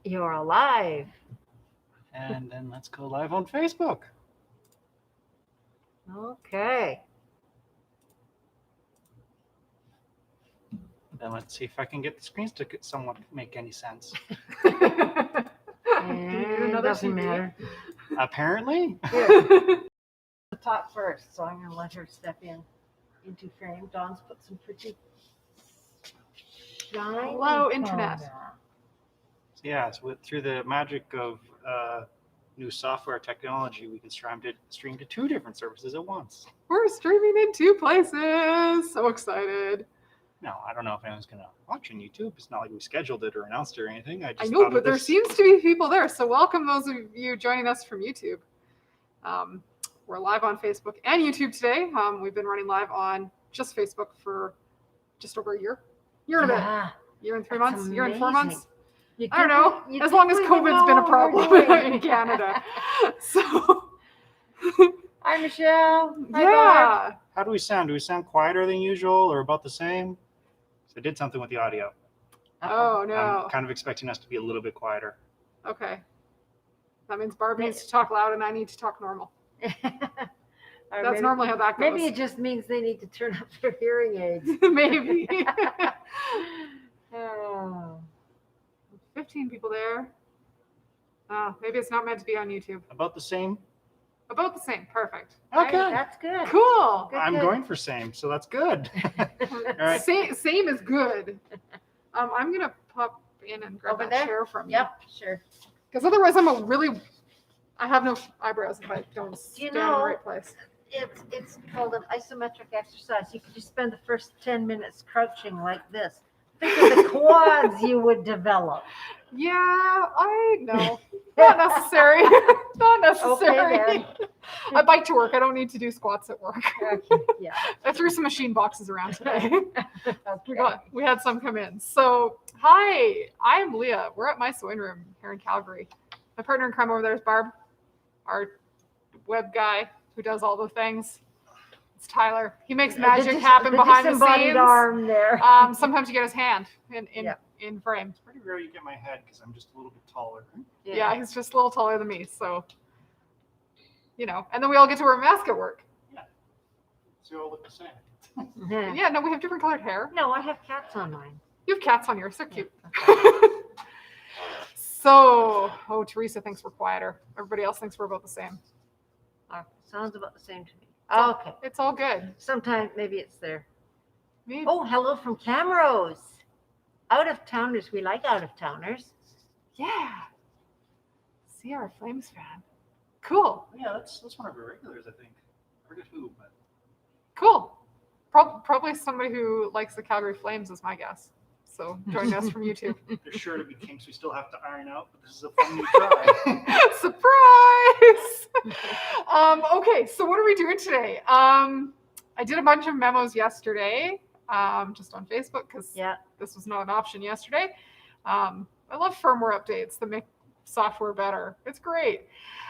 You're alive. And then let's go live on Facebook. Okay. Then let's see if I can get the screens to somewhat make any sense. And doesn't matter. Apparently. Here. The top first, so I'm going to let her step into frame. Dawn's put some pretty shiny. Hello, Internet. So yeah, so through the magic of new software technology, we can stream to 2 different services at once. We're streaming in 2 places. So excited. No, I don't know if anyone's going to watch on YouTube. It's not like we scheduled it or announced it or anything. I know, but there seems to be people there. So welcome those of you joining us from YouTube. We're live on Facebook and YouTube today. We've been running live on just Facebook for just over a year. Year and a bit. Year and 3 months. Amazing. Year and 4 months. You I don't know. As long as COVID's been a problem in Canada. So. Hi, Michelle. Hi, yeah. Barb. How do we sound? Do we sound quieter than usual or about the same? So I did something with the audio. Oh, no. I'm kind of expecting us to be a little bit quieter. Okay. That means Barb needs to talk loud and I need to talk normal. That's normally how that goes. Maybe it just means they need to turn up their hearing aids. Maybe. Oh. 15 people there. Maybe it's not meant to be on YouTube. About the same? About the same. Perfect. Okay. Right, that's good. Cool. Good, I'm good. going for same, so that's good. All right. Same is good. I'm going to pop in and grab Over that there? chair from you. Yep, sure. Because otherwise I have no eyebrows if I don't stand in the right place. It's called an isometric exercise. You could just spend the first 10 minutes crouching like this. Think of the quads you would develop. Yeah, I know. Not necessary. Not necessary. Okay, I bike to work. I don't need to do squats at work. Okay, yeah. I threw some machine boxes around today. Okay. We had some come in. So, hi, I am Leah. We're at my sewing room here in Calgary. My partner in crime over there is Barb, our web guy who does all the things. It's Tyler. He makes magic happen behind the disembodied scenes. arm there. Sometimes you get his hand in frame. It's pretty rare you get my head because I'm just a little bit taller. Yeah, he's just a little taller than me. So, and then we all get to wear a mask at work. Yeah. So we all look the same. Yeah, no, we have different colored hair. No, I have cats on mine. You have cats on yours. They're cute. So, Teresa thinks we're quieter. Everybody else thinks we're about the same. Sounds about the same to me. So, Okay. It's all good. Sometimes maybe it's there. Maybe. Oh, hello from Camrose. Out of towners. We like out of towners. Yeah. Sierra Flames fan. Cool. Yeah, that's one of our regulars, I think. I forget who, but Cool. Probably somebody who likes the Calgary Flames is my guess. So join us from YouTube. there's sure to be kinks we still have to iron out, but this is a fun new try. Surprise! Okay, so what are we doing today? I did a bunch of memos yesterday, just on Facebook because this was not an option yesterday. I love firmware updates that make software better. It's great.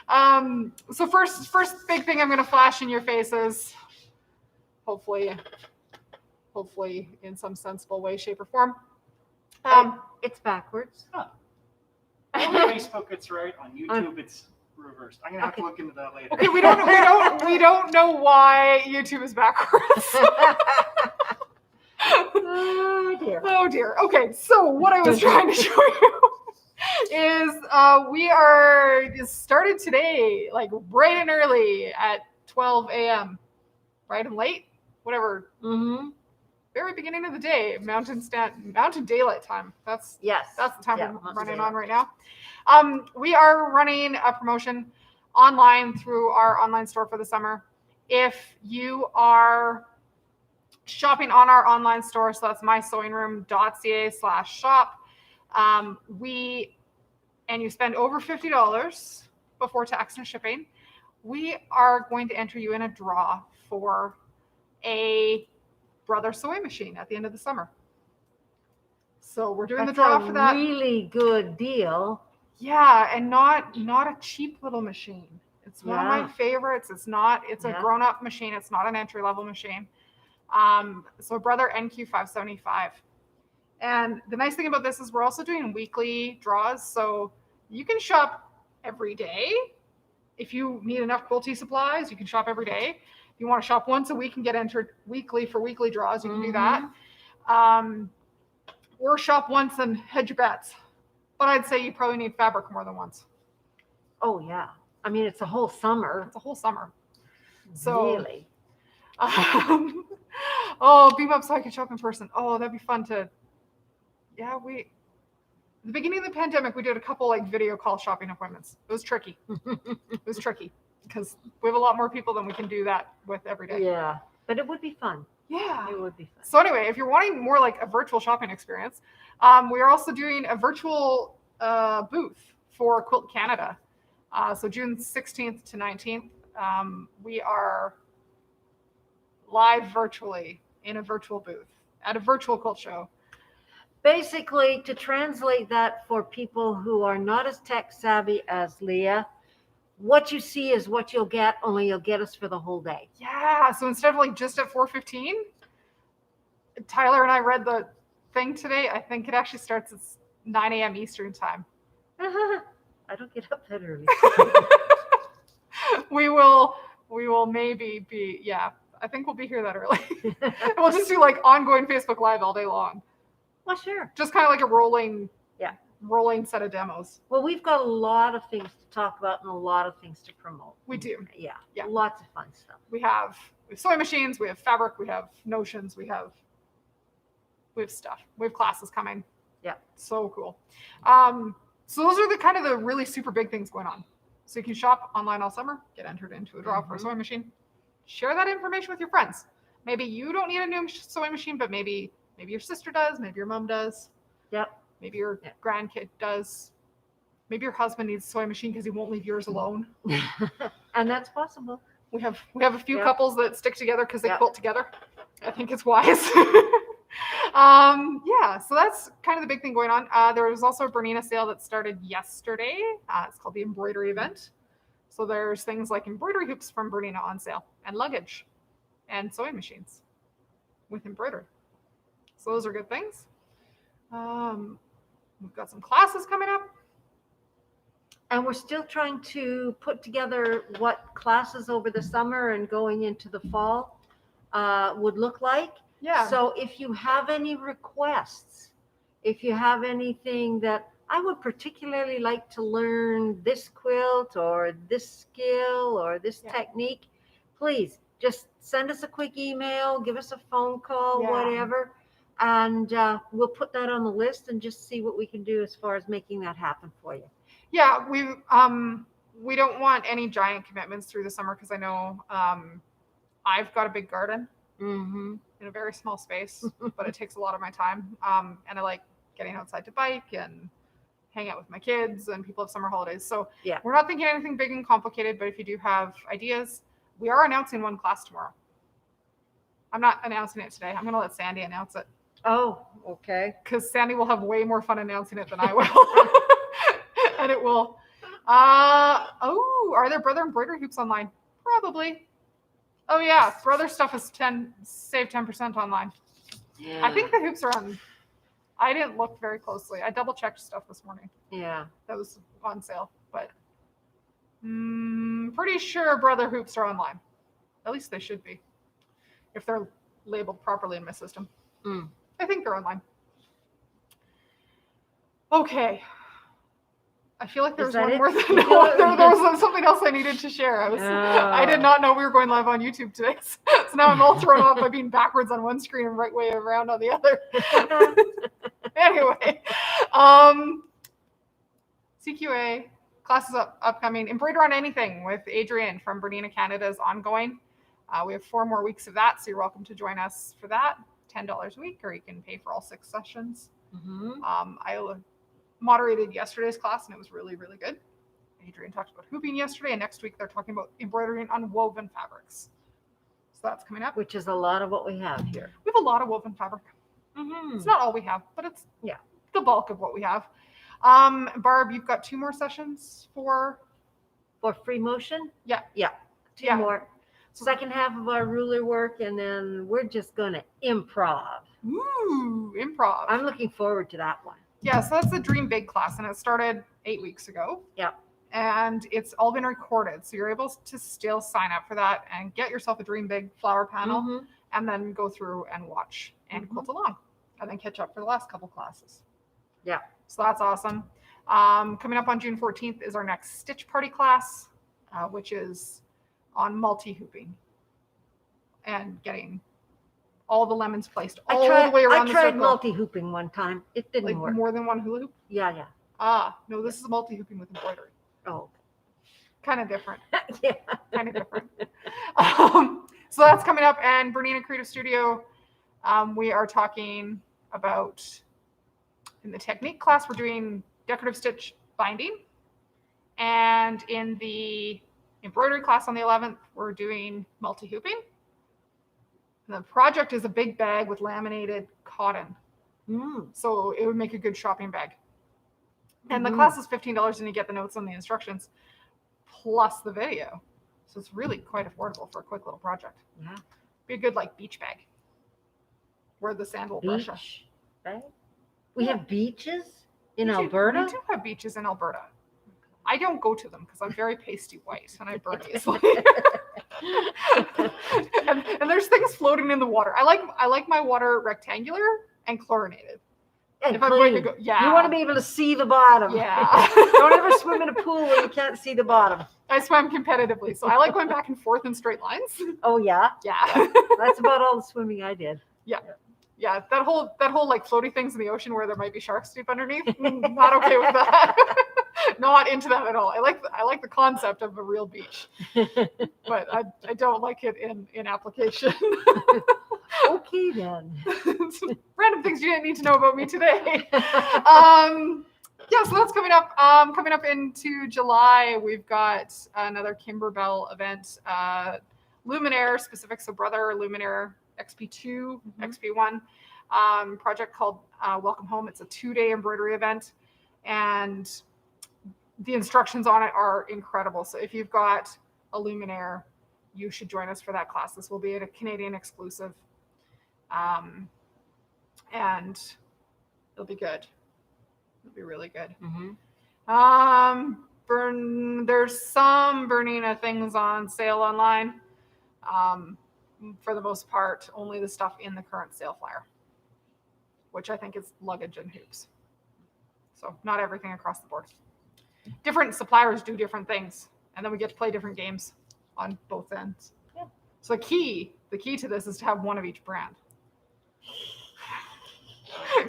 So first big thing I'm going to flash in your faces, hopefully in some sensible way, shape, or form. It's backwards. Huh. On Facebook, it's right. On YouTube, it's reversed. I'm gonna have to look into that later. Okay, we don't know why YouTube is backwards. Oh dear. Oh dear. Okay, so what I was trying to show you is we started today like bright and early at 12 a.m. Bright and late, whatever. Mm-hmm. Very beginning of the day, Mountain Daylight Time. That's the time we're running on right now. We are running a promotion online through our online store for the summer. If you are shopping on our online store, so that's mysewingroom.ca/shop, and you spend over $50 before tax and shipping, we are going to enter you in a draw for a Brother sewing machine at the end of the summer. So we're doing the draw for that. Really good deal. Yeah, and not a cheap little machine. It's one of my favorites. It's a grown-up machine. It's not an entry-level machine. So Brother NQ575. And the nice thing about this is we're also doing weekly draws. So you can shop every day. If you need enough quilty supplies, you can shop every day. If you want to shop once a week and get entered weekly for weekly draws, you can do that. Or shop once and hedge your bets. But I'd say you probably need fabric more than once. Oh, yeah. I mean, it's a whole summer. It's a whole summer. So, really? Oh, beam up so I can shop in person. Oh, that'd be fun to. Yeah, the beginning of the pandemic, we did a couple like video call shopping appointments. It was tricky. It was tricky because we have a lot more people than we can do that with every day. Yeah, but it would be fun. Yeah. It would be fun. So anyway, if you're wanting more like a virtual shopping experience, we are also doing a virtual booth for Quilt Canada. So June 16th to 19th, we are live virtually in a virtual booth at a virtual quilt show. Basically, to translate that for people who are not as tech savvy as Leah, what you see is what you'll get, only you'll get us for the whole day. Yeah, so instead of like just at 4:15, Tyler and I read the thing today. I think it actually starts at 9 a.m. Eastern time. I don't get up that early. We will maybe be, yeah, I think we'll be here that early. We'll just do like ongoing Facebook Live all day long. Well, sure. Just kind of like a rolling set of demos. Well, we've got a lot of things to talk about and a lot of things to promote. We do. Yeah. Yeah. Lots of fun stuff. We have sewing machines, we have fabric, we have notions, we have stuff. We have classes coming. Yeah. So cool. So those are the kind of the really super big things going on. So you can shop online all summer, get entered into a draw for a sewing machine. Share that information with your friends. Maybe you don't need a new sewing machine, but maybe your sister does, maybe your mom does. Yep. Maybe your grandkid does. Maybe your husband needs a sewing machine because he won't leave yours alone. And that's possible. We have a few couples that stick together because they quilt together. I think it's wise. So that's kind of the big thing going on. There was also a Bernina sale that started yesterday. It's called the Embroidery event. So there's things like embroidery hoops from Bernina on sale, and luggage, and sewing machines with embroidery. So those are good things. We've got some classes coming up. And we're still trying to put together what classes over the summer and going into the fall would look like. Yeah. So if you have any requests, if you have anything that I would particularly like to learn this quilt or this skill or this technique, please just send us a quick email, give us a phone call, whatever. And we'll put that on the list and just see what we can do as far as making that happen for you. Yeah, we don't want any giant commitments through the summer because I know I've got a big garden in a very small space, but it takes a lot of my time. And I like getting outside to bike and hang out with my kids, and people have summer holidays. So we're not thinking anything big and complicated, but if you do have ideas, we are announcing one class tomorrow. I'm not announcing it today. I'm going to let Sandy announce it. Oh, okay. Because Sandy will have way more fun announcing it than I will. And it will. Are there Brother embroidery hoops online? Probably. Oh yeah, Brother stuff is save 10% online. Yeah. I think the hoops are on. I didn't look very closely. I double checked stuff this morning. Yeah, that was on sale, but pretty sure Brother hoops are online. At least they should be, if they're labeled properly in my system. I think they're online. Okay. I feel like there was one more thing. There was something else I needed to share. I did not know we were going live on YouTube today. So now I'm all thrown off by being backwards on one screen and right way around on the other. Anyway, CQA classes upcoming. Embroider on Anything with Adrienne from Bernina Canada is ongoing. We have 4 more weeks of that, so you're welcome to join us for that. $10 a week, or you can pay for all 6 sessions. I moderated yesterday's class, and it was really, really good. Adrienne talked about hooping yesterday, and next week they're talking about embroidering on woven fabrics. So that's coming up. Which is a lot of what we have here. We have a lot of woven fabric. It's not all we have, but it's the bulk of what we have. Barb, you've got 2 more sessions for free motion? Yeah. 2 more. second half of our ruler work, and then we're just going to improv. Ooh, improv. I'm looking forward to that one. Yeah, so that's the Dream Big class, and it started 8 weeks ago. Yep. And it's all been recorded, so you're able to still sign up for that and get yourself a Dream Big flower panel, Mhm. and then go through and watch and quilt along, and then catch up for the last couple classes. Yeah. So that's awesome. Coming up on June 14th is our next Stitch Party class, which is on multi-hooping and getting all the lemons placed all the way around the circle. I tried multi-hooping one time. It didn't Like work. more than one hula hoop? Yeah. No, this is multi-hooping with embroidery. Oh. Kind of different. Yeah. Kind of different. So that's coming up. And Bernina Creative Studio, we are talking about, in the technique class, we're doing decorative stitch binding. And in the embroidery class on the 11th, we're doing multi-hooping. And the project is a big bag with laminated cotton. So it would make a good shopping bag. And the class is $15 and you get the notes and the instructions plus the video. So it's really quite affordable for a quick little project. Yeah. Be a good like beach bag where the sand will brush up. Beach bag? We have beaches in We Alberta? do have beaches in Alberta. I don't go to them because I'm very pasty white and I burn easily. and there's things floating in the water. I like my water rectangular and chlorinated. And If I'm going to clean. go, yeah. You want to be able to see the bottom. Yeah. Don't ever swim in a pool where you can't see the bottom. I swam competitively, so I like going back and forth in straight lines. Oh yeah, Yeah. that's about all the swimming I did. Yeah, that whole like floaty things in the ocean where there might be sharks deep underneath. Not okay with that. Not into that at all. I like the concept of a real beach, but I don't like it in application. Okay then. Random things you didn't need to know about me today. Yeah, so that's coming up. Coming up into July, we've got another Kimberbell event. Luminaire specific, so Brother Luminaire XP2, XP1 project called Welcome Home. It's a 2-day embroidery event, and the instructions on it are incredible. So if you've got a Luminaire, you should join us for that class. This will be a Canadian exclusive, and it'll be good. It'll be really good. There's some Bernina things on sale online. For the most part, only the stuff in the current sale flyer, which I think is luggage and hoops. So not everything across the board. Different suppliers do different things, and then we get to play different games on both ends. Yeah. So the key to this is to have one of each brand.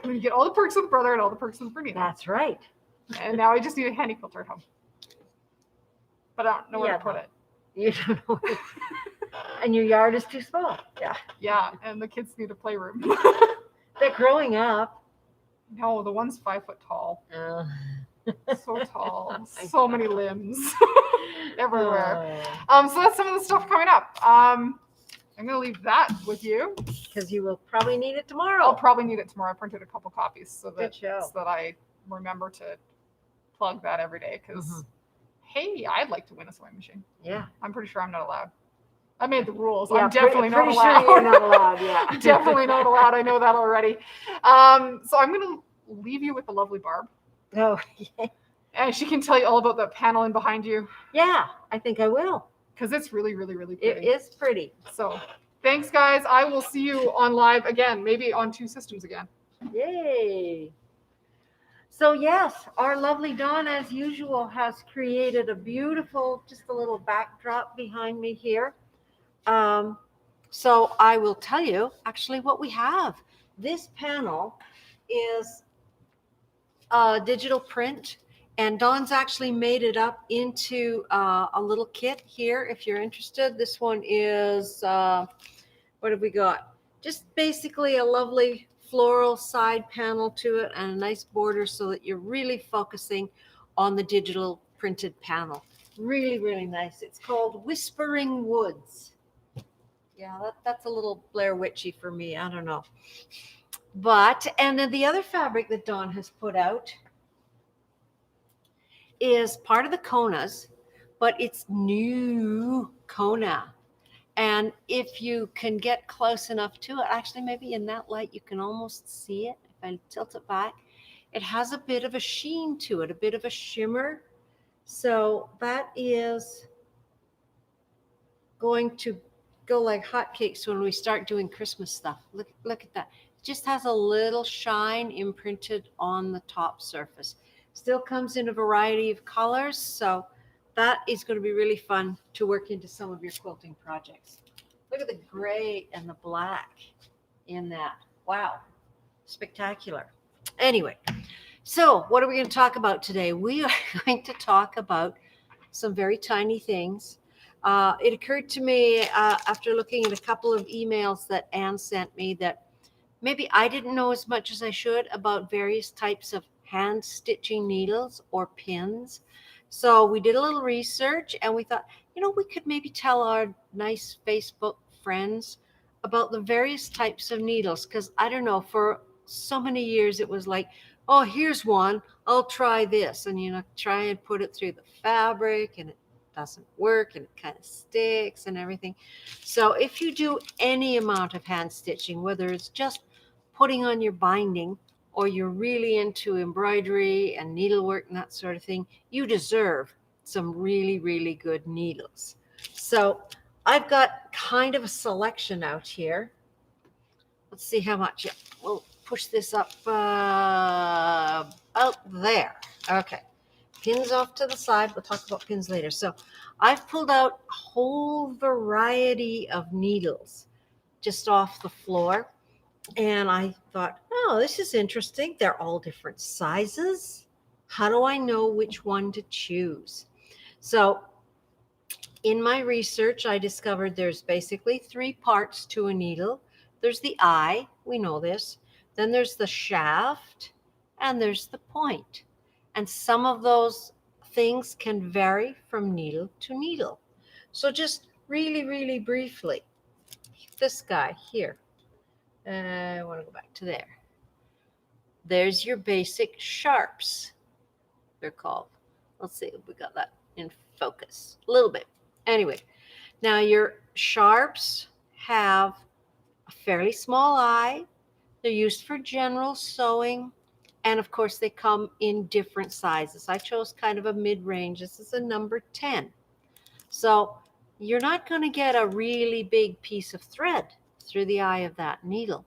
You get all the perks of the Brother and all the perks of the Bernina. That's right. And now I just need a handy quilter at home. But I don't know where to put it. You don't know. And your yard is too small. Yeah. Yeah, and the kids need a playroom. They're growing up. No, the one's 5 foot tall. So tall. I So many limbs everywhere. So that's some of the stuff coming up. I'm gonna leave that with you. Because you will probably need it tomorrow. I'll probably need it tomorrow. I printed a couple copies so Good show. that I remember to plug that every day. Because hey, I'd like to win a sewing machine. Yeah. I'm pretty sure I'm not allowed. I made the rules. Yeah, I'm definitely not pretty allowed. sure you're not allowed. Yeah. Definitely not allowed. I know that already. So I'm going to leave you with the lovely Barb. Oh, yeah. And she can tell you all about the paneling behind you. Yeah, I think I will. Because it's really, really, really pretty. It is pretty. So thanks, guys. I will see you on live again, maybe on 2 systems again. Yay. So yes, our lovely Dawn, as usual, has created a beautiful, just a little backdrop behind me here. So I will tell you actually what we have. This panel is a digital print, and Dawn's actually made it up into a little kit here if you're interested. This one is, what have we got? Just basically a lovely floral side panel to it and a nice border so that you're really focusing on the digital printed panel. Really, really nice. It's called Whispering Woods. Yeah, that's a little Blair Witchy for me. I don't know. But, and then the other fabric that Dawn has put out is part of the Kona's, but it's new Kona. And if you can get close enough to it, actually maybe in that light you can almost see it. If I tilt it back, it has a bit of a sheen to it, a bit of a shimmer. So that is going to go like hotcakes when we start doing Christmas stuff. Look at that. It just has a little shine imprinted on the top surface. Still comes in a variety of colors, so that is going to be really fun to work into some of your quilting projects. Look at the gray and the black in that. Wow, spectacular. Anyway, so what are we going to talk about today? We are going to talk about some very tiny things. It occurred to me after looking at a couple of emails that Anne sent me that maybe I didn't know as much as I should about various types of hand stitching needles or pins. So we did a little research and we thought, we could maybe tell our nice Facebook friends about the various types of needles. Because I don't know, for so many years it was like, oh, here's one, I'll try this. And, try and put it through the fabric and it doesn't work and it kind of sticks and everything. So if you do any amount of hand stitching, whether it's just putting on your binding or you're really into embroidery and needlework and that sort of thing, you deserve some really, really good needles. So I've got kind of a selection out here. Let's see how much. Yeah, we'll push this up out there. Okay. Pins off to the side. We'll talk about pins later. So I've pulled out a whole variety of needles just off the floor. And I thought, oh, this is interesting. They're all different sizes. How do I know which one to choose? So in my research, I discovered there's basically 3 parts to a needle. There's the eye, we know this. Then there's the shaft, and there's the point. And some of those things can vary from needle to needle. So just really, really briefly, this guy here. I want to go back to there. There's your basic sharps, they're called. Let's see if we got that in focus a little bit. Anyway, now your sharps have a fairly small eye. They're used for general sewing. And of course, they come in different sizes. I chose kind of a mid-range. This is a number 10. So you're not going to get a really big piece of thread through the eye of that needle.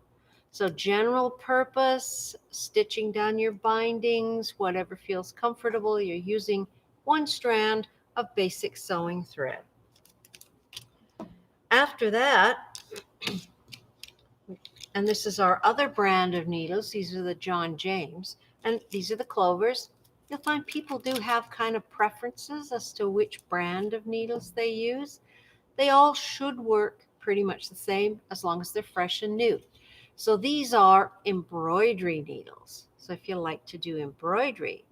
So general purpose, stitching down your bindings, whatever feels comfortable, you're using 1 strand of basic sewing thread. After that, and this is our other brand of needles, these are the John James, and these are the Clovers. You'll find people do have kind of preferences as to which brand of needles they use. They all should work pretty much the same as long as they're fresh and new. So these are embroidery needles. So if you like to do embroidery,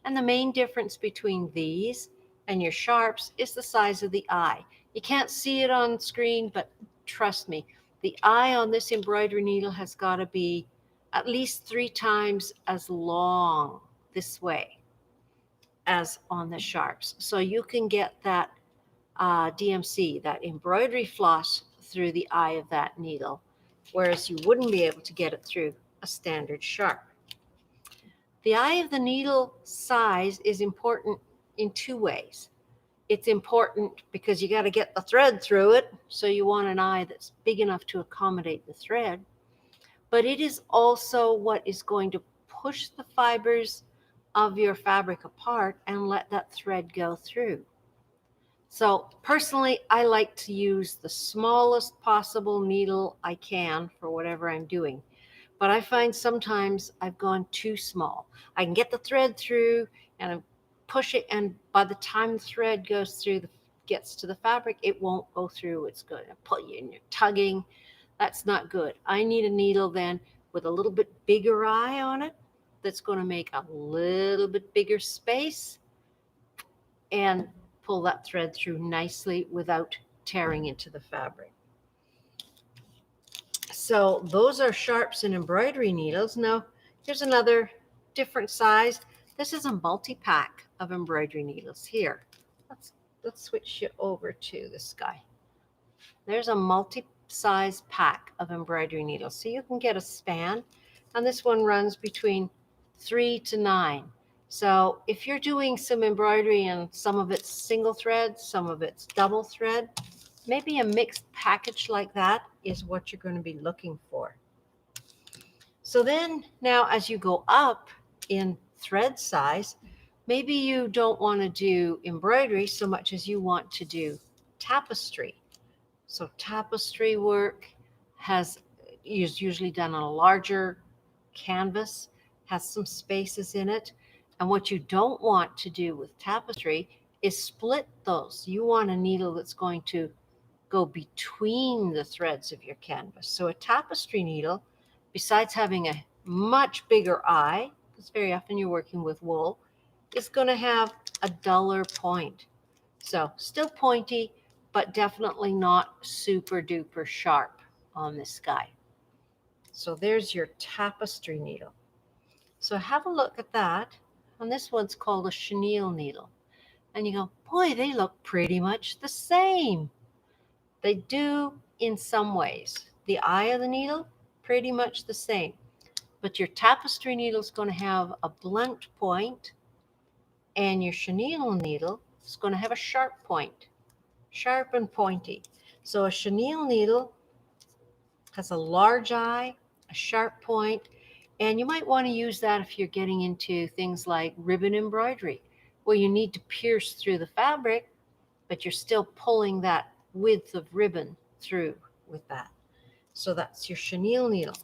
and the main difference between these and your sharps is the size of the eye. You can't see it on screen, but trust me, the eye on this embroidery needle has got to be at least 3 times as long this way as on the sharps. So you can get that DMC, that embroidery floss, through the eye of that needle, whereas you wouldn't be able to get it through a standard sharp. The eye of the needle size is important in 2 ways. It's important because you got to get the thread through it, so you want an eye that's big enough to accommodate the thread. But it is also what is going to push the fibers of your fabric apart and let that thread go through. So personally, I like to use the smallest possible needle I can for whatever I'm doing. But I find sometimes I've gone too small. I can get the thread through and I push it, and by the time the thread goes through, gets to the fabric, it won't go through. It's going to put you in your tugging. That's not good. I need a needle then with a little bit bigger eye on it that's going to make a little bit bigger space and pull that thread through nicely without tearing into the fabric. So those are sharps and embroidery needles. Now here's another different size. This is a multi-pack of embroidery needles here. Let's switch you over to this guy. There's a multi-size pack of embroidery needles. So you can get a span, and this one runs between 3 to 9. So if you're doing some embroidery and some of it's single thread, some of it's double thread, maybe a mixed package like that is what you're going to be looking for. So then now as you go up in thread size, maybe you don't want to do embroidery so much as you want to do tapestry. So tapestry work is usually done on a larger canvas, has some spaces in it. And what you don't want to do with tapestry is split those. You want a needle that's going to go between the threads of your canvas. So a tapestry needle, besides having a much bigger eye, because very often you're working with wool, is going to have a duller point. So still pointy, but definitely not super duper sharp on this guy. So there's your tapestry needle. So have a look at that. And this one's called a chenille needle. And you go, boy, they look pretty much the same. They do in some ways. The eye of the needle, pretty much the same. But your tapestry needle is going to have a blunt point, and your chenille needle is going to have a sharp point, sharp and pointy. So a chenille needle has a large eye, a sharp point, and you might want to use that if you're getting into things like ribbon embroidery, where you need to pierce through the fabric, but you're still pulling that width of ribbon through with that. So that's your chenille needle.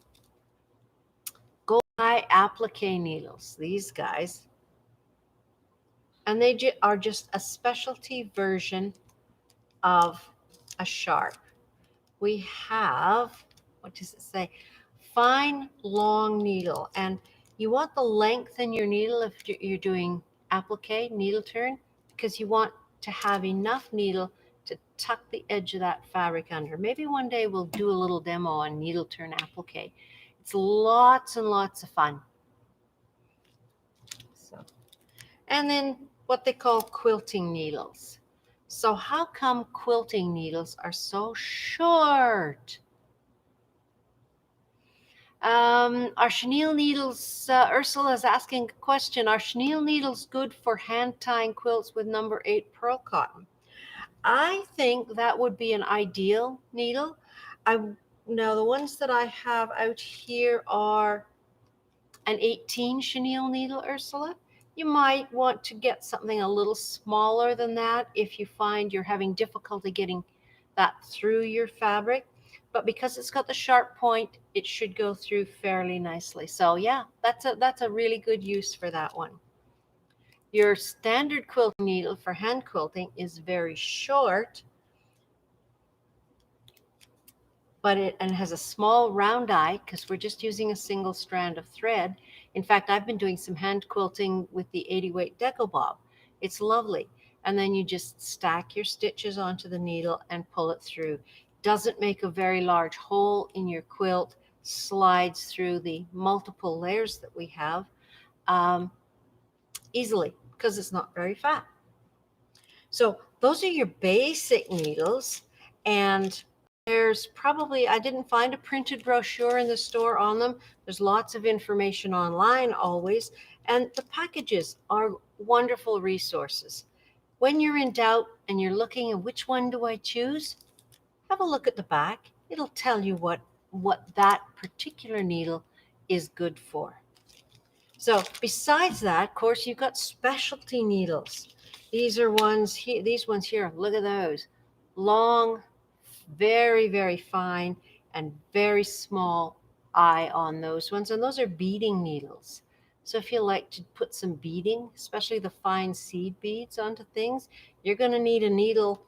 Go buy applique needles, these guys. And they are just a specialty version of a sharp. We have, what does it say? Fine long needle. And you want the length in your needle if you're doing applique needle turn, because you want to have enough needle to tuck the edge of that fabric under. Maybe one day we'll do a little demo on needle turn applique. It's lots and lots of fun. So, and then what they call quilting needles. So how come quilting needles are so short? Are chenille needles, Ursula is asking a question, are chenille needles good for hand tying quilts with number 8 pearl cotton? I think that would be an ideal needle. Now the ones that I have out here are an 18 chenille needle, Ursula. You might want to get something a little smaller than that if you find you're having difficulty getting that through your fabric. But because it's got the sharp point, it should go through fairly nicely. So yeah, that's a really good use for that one. Your standard quilting needle for hand quilting is very short, but it has a small round eye because we're just using a single strand of thread. In fact, I've been doing some hand quilting with the 80 weight deco bob. It's lovely. And then you just stack your stitches onto the needle and pull it through. Doesn't make a very large hole in your quilt, slides through the multiple layers that we have easily because it's not very fat. So those are your basic needles, and there's probably, I didn't find a printed brochure in the store on them. There's lots of information online always, and the packages are wonderful resources. When you're in doubt and you're looking at which one do I choose, have a look at the back. It'll tell you what that particular needle is good for. So besides that, of course, you've got specialty needles. These are ones here, these ones here, look at those. Long, very, very fine, and very small eye on those ones. And those are beading needles. So if you like to put some beading, especially the fine seed beads onto things, you're going to need a needle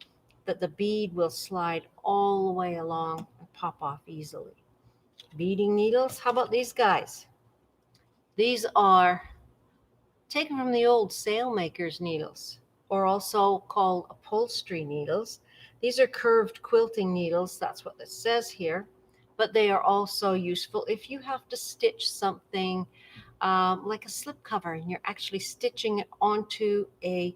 that the bead will slide all the way along and pop off easily. Beading needles, how about these guys? These are taken from the old sailmaker's needles, or also called upholstery needles. These are curved quilting needles, that's what it says here, but they are also useful if you have to stitch something like a slipcover and you're actually stitching it onto a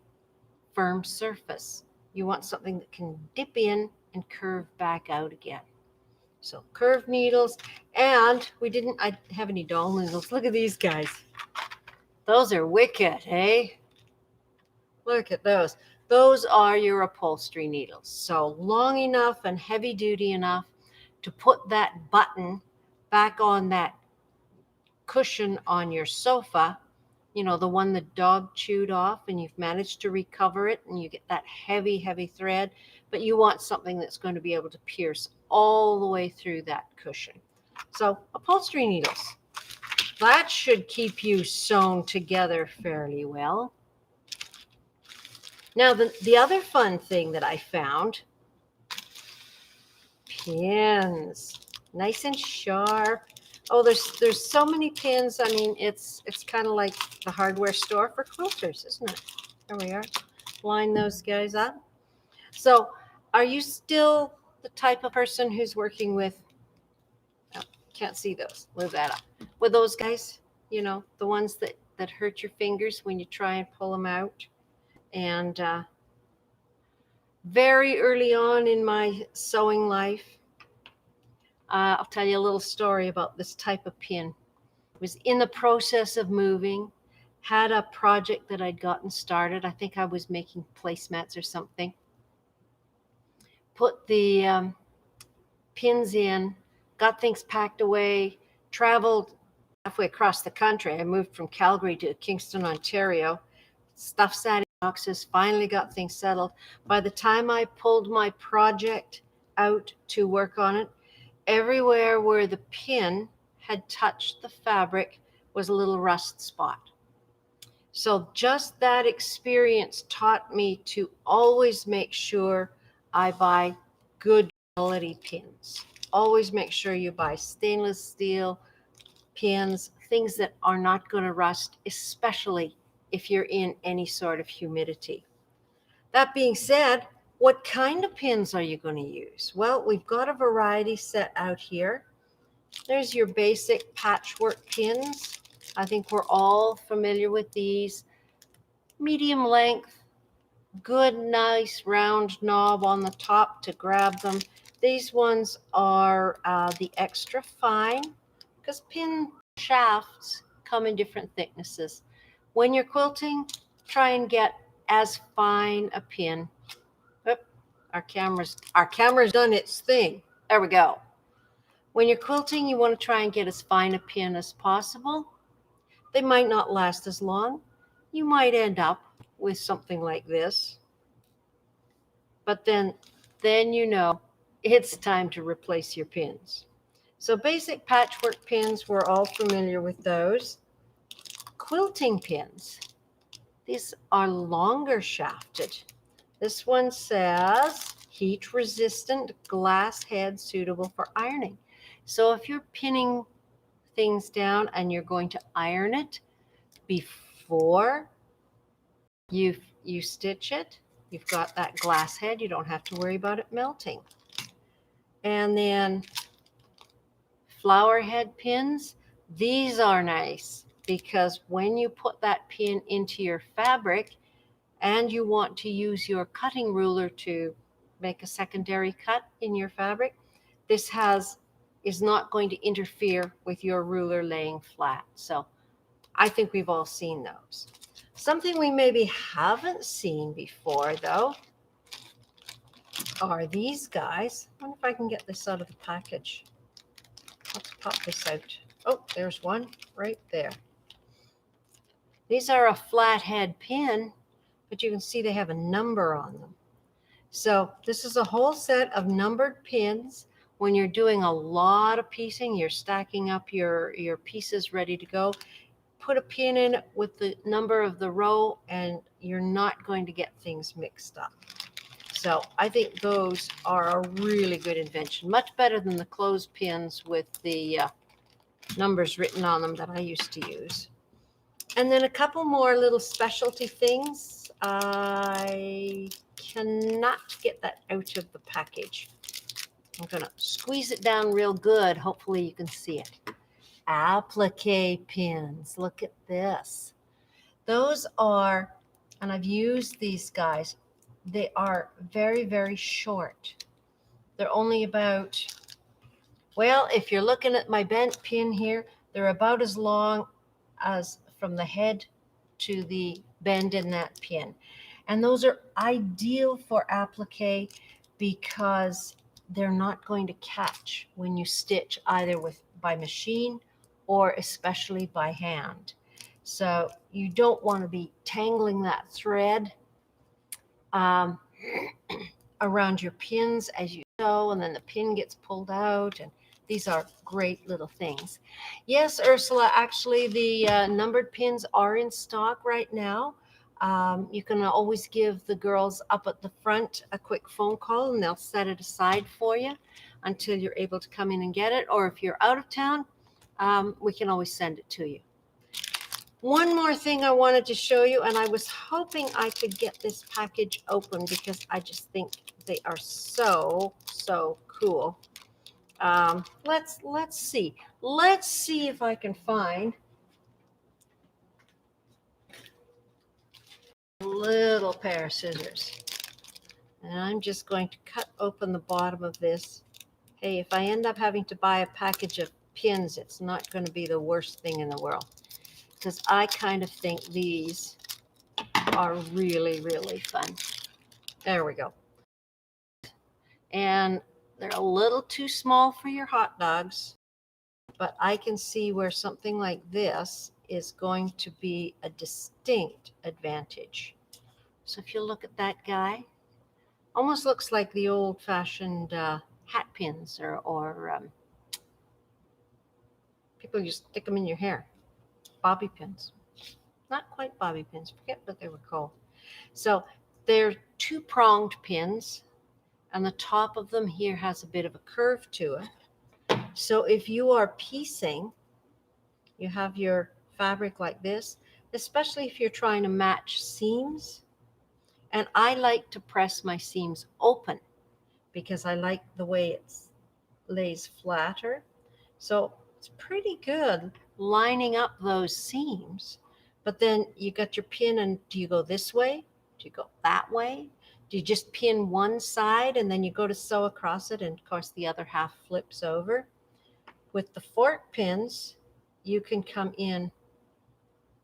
firm surface. You want something that can dip in and curve back out again. So curved needles, and I have any doll needles. Look at these guys. Those are wicked, eh? Look at those. Those are your upholstery needles. So long enough and heavy duty enough to put that button back on that cushion on your sofa, you know, the one the dog chewed off, and you've managed to recover it and you get that heavy, heavy thread, but you want something that's going to be able to pierce all the way through that cushion. So upholstery needles, that should keep you sewn together fairly well. Now, the other fun thing that I found, pins, nice and sharp. Oh, there's so many pins. I mean, it's kind of like the hardware store for quilters, isn't it? There we are. Line those guys up. So, are you still the type of person who's working with, oh, can't see those, move that up, with those guys, you know, the ones that hurt your fingers when you try and pull them out? And very early on in my sewing life, I'll tell you a little story about this type of pin. I was in the process of moving, had a project that I'd gotten started. I think I was making placemats or something. Put the pins in, got things packed away, traveled halfway across the country. I moved from Calgary to Kingston, Ontario. Stuff sat in boxes, finally got things settled. By the time I pulled my project out to work on it, everywhere where the pin had touched the fabric was a little rust spot. So just that experience taught me to always make sure I buy good quality pins. Always make sure you buy stainless steel pins, things that are not going to rust, especially if you're in any sort of humidity. That being said, what kind of pins are you going to use? Well, we've got a variety set out here. There's your basic patchwork pins. I think we're all familiar with these. Medium length, good, nice round knob on the top to grab them. These ones are the extra fine, because pin shafts come in different thicknesses. When you're quilting, try and get as fine a pin. Oop, our camera's done its thing. There we go. When you're quilting, you want to try and get as fine a pin as possible. They might not last as long. You might end up with something like this. But then you know it's time to replace your pins. So basic patchwork pins, we're all familiar with those. Quilting pins. These are longer shafted. This one says heat resistant glass head suitable for ironing. So if you're pinning things down and you're going to iron it before you stitch it, you've got that glass head. You don't have to worry about it melting. And then flower head pins. These are nice because when you put that pin into your fabric and you want to use your cutting ruler to make a secondary cut in your fabric, this is not going to interfere with your ruler laying flat. So I think we've all seen those. Something we maybe haven't seen before, though, are these guys. I wonder if I can get this out of the package. Let's pop this out. Oh, there's one right there. These are a flathead pin, but you can see they have a number on them. So this is a whole set of numbered pins. When you're doing a lot of piecing, you're stacking up your pieces ready to go. Put a pin in it with the number of the row, and you're not going to get things mixed up. So I think those are a really good invention, much better than the closed pins with the numbers written on them that I used to use. And then a couple more little specialty things. I cannot get that out of the package. I'm going to squeeze it down real good. Hopefully you can see it. Applique pins. Look at this. Those are, and I've used these guys, they are very, very short. They're only about, well, if you're looking at my bent pin here, they're about as long as from the head to the bend in that pin. And those are ideal for applique because they're not going to catch when you stitch either by machine or especially by hand. So you don't want to be tangling that thread around your pins as you sew, and then the pin gets pulled out. And these are great little things. Yes, Ursula, actually the numbered pins are in stock right now. You can always give the girls up at the front a quick phone call and they'll set it aside for you until you're able to come in and get it. Or if you're out of town, we can always send it to you. One more thing I wanted to show you, and I was hoping I could get this package open because I just think they are so cool. Let's see. Let's see if I can find a little pair of scissors. And I'm just going to cut open the bottom of this. Hey, if I end up having to buy a package of pins, it's not going to be the worst thing in the world, because I kind of think these are really fun. There we go. And they're a little too small for your hot dogs, but I can see where something like this is going to be a distinct advantage. So if you look at that guy, almost looks like the old-fashioned hat pins or people just stick them in your hair. Bobby pins. Not quite bobby pins, forget what they were called. So they're two-pronged pins, and the top of them here has a bit of a curve to it. So if you are piecing, you have your fabric like this, especially if you're trying to match seams. And I like to press my seams open because I like the way it lays flatter. So it's pretty good lining up those seams. But then you got your pin, and do you go this way? Do you go that way? Do you just pin one side and then you go to sew across it, and of course the other half flips over? With the fork pins, you can come in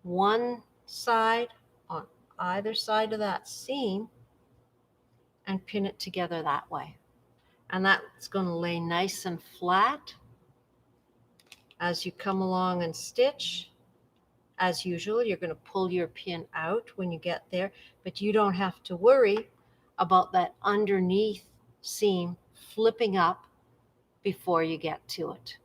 one side on either side of that seam and pin it together that way. And that's going to lay nice and flat as you come along and stitch. As usual, you're going to pull your pin out when you get there, but you don't have to worry about that underneath seam flipping up before you get to it.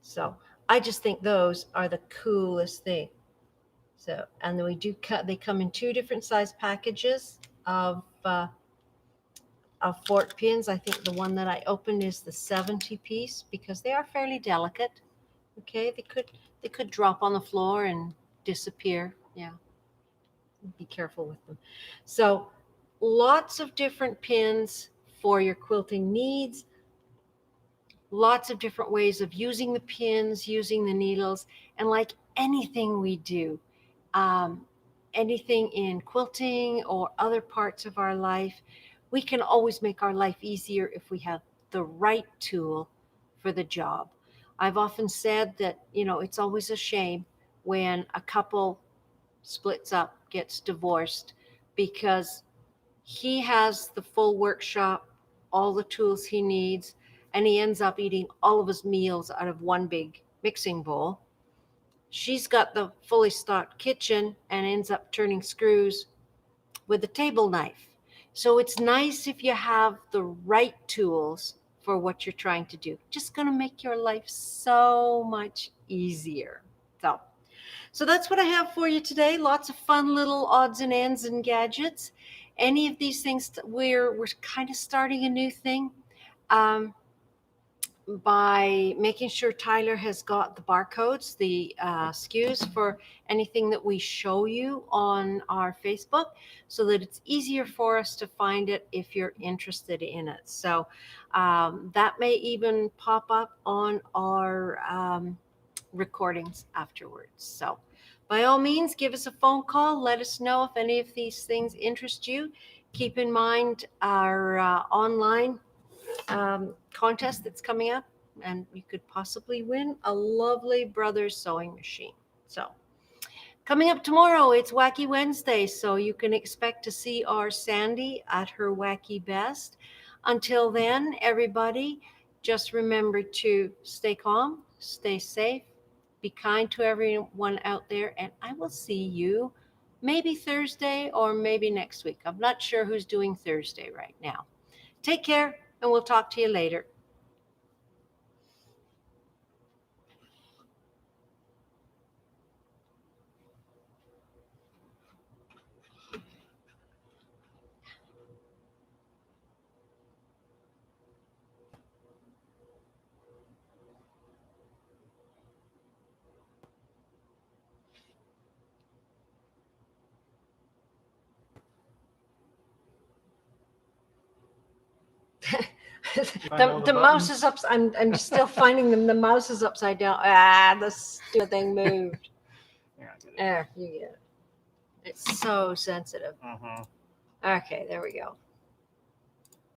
So I just think those are the coolest thing. So, and then we do cut, they come in two different size packages of fork pins. I think the one that I opened is the 70 piece because they are fairly delicate. Okay, they could drop on the floor and disappear. Yeah, be careful with them. So lots of different pins for your quilting needs. Lots of different ways of using the pins, using the needles, and like anything we do, anything in quilting or other parts of our life, we can always make our life easier if we have the right tool for the job. I've often said that, you know, it's always a shame when a couple splits up, gets divorced, because he has the full workshop, all the tools he needs, and he ends up eating all of his meals out of one big mixing bowl. She's got the fully stocked kitchen and ends up turning screws with a table knife. So it's nice if you have the right tools for what you're trying to do. Just going to make your life so much easier. So that's what I have for you today. Lots of fun little odds and ends and gadgets. Any of these things, we're kind of starting a new thing. By making sure Tyler has got the barcodes, the SKUs for anything that we show you on our Facebook, so that it's easier for us to find it if you're interested in it. So that may even pop up on our recordings afterwards. So by all means, give us a phone call. Let us know if any of these things interest you. keep in mind our online contest that's coming up, and you could possibly win a lovely Brothers sewing machine. So coming up tomorrow, it's Wacky Wednesday, so you can expect to see our Sandy at her wacky best. Until then, everybody, just remember to stay calm, stay safe, be kind to everyone out there, and I will see you maybe Thursday or maybe next week. I'm not sure who's doing Thursday right now. Take care, and we'll talk to you later. The mouse is up. I'm still finding them. The mouse is upside down. The stupid thing moved. There, you get it. It's so sensitive. Okay, there we go.